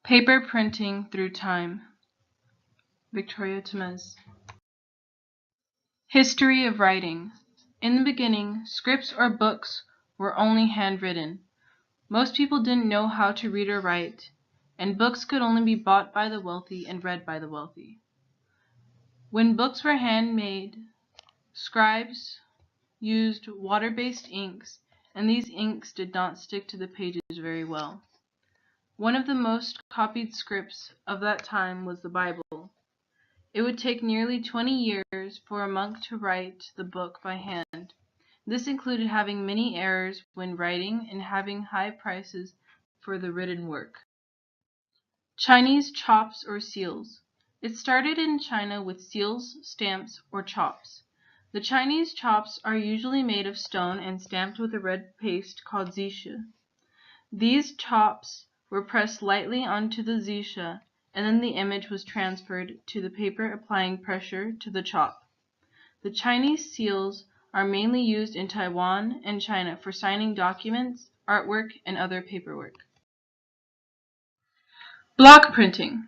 Paper printing through time. Victoria Tamez. History of writing. In the beginning, scripts or books were only handwritten. Most people didn't know how to read or write, and books could only be bought by the wealthy and read by the wealthy. When books were handmade, scribes used water-based inks, and these inks did not stick to the pages very well. One of the most copied scripts of that time was the Bible. It would take nearly 20 years for a monk to write the book by hand. This included having many errors when writing and having high prices for the written work. Chinese chops or seals. It started in China with seals, stamps, or chops. The Chinese chops are usually made of stone and stamped with a red paste called zixia. These chops were pressed lightly onto the zixia, and then the image was transferred to the paper, applying pressure to the chop. The Chinese seals are mainly used in Taiwan and China for signing documents, artwork, and other paperwork. Block printing.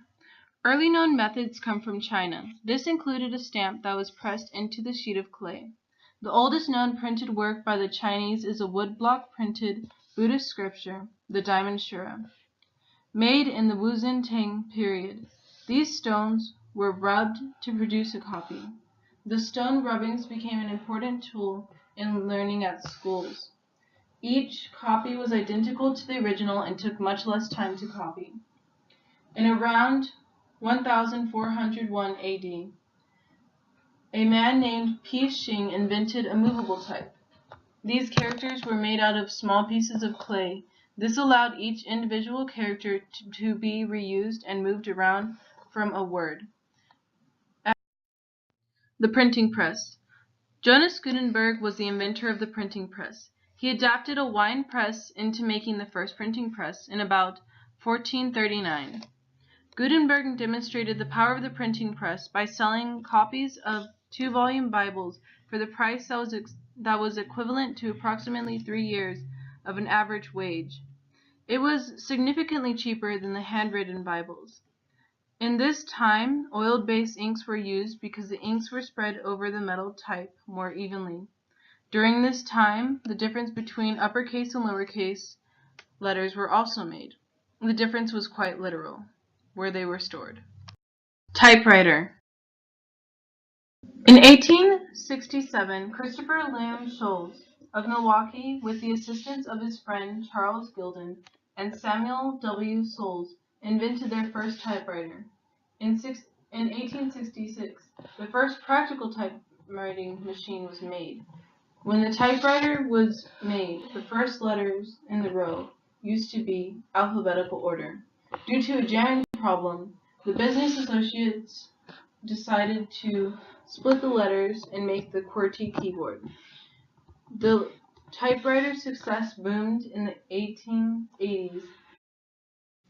Early known methods come from China. This included a stamp that was pressed into the sheet of clay. The oldest known printed work by the Chinese is a woodblock printed Buddhist scripture, the Diamond Shura, made in the Wuzhen Tang period. These stones were rubbed to produce a copy. The stone rubbings became an important tool in learning at schools. Each copy was identical to the original and took much less time to copy. In around 1401 AD, a man named Pi Xing invented a movable type. These characters were made out of small pieces of clay. This allowed each individual character to be reused and moved around from a word. The printing press. Jonas Gutenberg was the inventor of the printing press. He adapted a wine press into making the first printing press in about 1439. Gutenberg demonstrated the power of the printing press by selling copies of 2-volume Bibles for the price that was equivalent to approximately 3 years of an average wage. It was significantly cheaper than the handwritten Bibles. In this time, oil-based inks were used because the inks were spread over the metal type more evenly. During this time, the difference between uppercase and lowercase letters were also made. The difference was quite literal, where they were stored. Typewriter. In 1867, Christopher Lamb Scholes of Milwaukee, with the assistance of his friend Charles Gilden and Samuel W. Soles, invented their first typewriter. In 1866, the first practical typewriting machine was made. When the typewriter was made, the first letters in the row used to be alphabetical order. Due to a jamming problem, the business associates decided to split the letters and make the QWERTY keyboard. The typewriter's success boomed in the 1880s.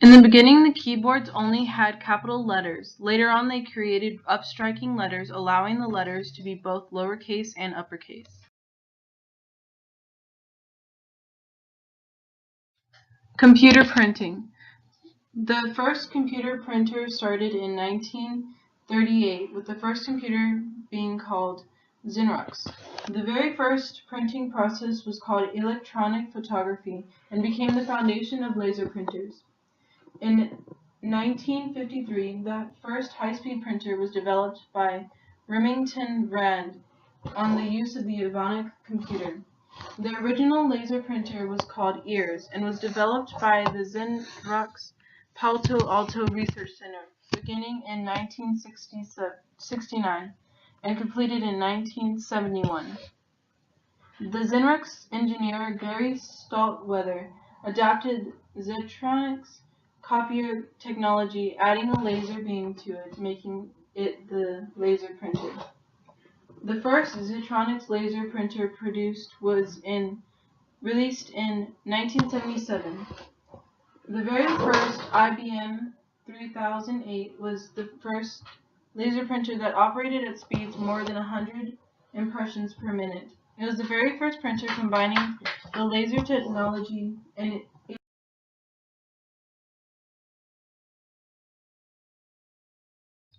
In the beginning, the keyboards only had capital letters. Later on, they created upstriking letters, allowing the letters to be both lowercase and uppercase. Computer printing. The first computer printer started in 1938, with the first computer being called Xerox. The very first printing process was called electronic photography and became the foundation of laser printers. In 1953, the first high-speed printer was developed by Remington Rand on the use of the Avonic computer. The original laser printer was called EARS and was developed by the Xerox Palo Alto Research Center beginning in 1969 and completed in 1971. The Xerox engineer Gary Stoltweather adapted Xerox copier technology, adding a laser beam to it, making it the laser printer. The first Xerox laser printer produced was released in 1977. The very first IBM 3008 was the first laser printer that operated at speeds more than 100 impressions per minute. It was the very first printer combining the laser technology and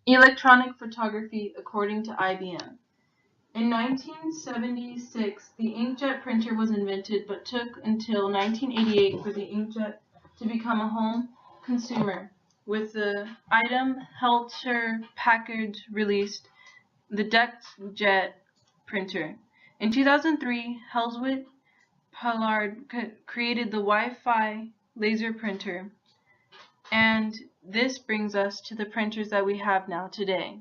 Electronic photography according to IBM. In 1976, the inkjet printer was invented, but took until 1988 for the inkjet to become a home consumer, with the item Helter Packard released the DuckJet printer. In 2003, Helswit Pollard created the Wi-Fi laser printer, and this brings us to the printers that we have now today.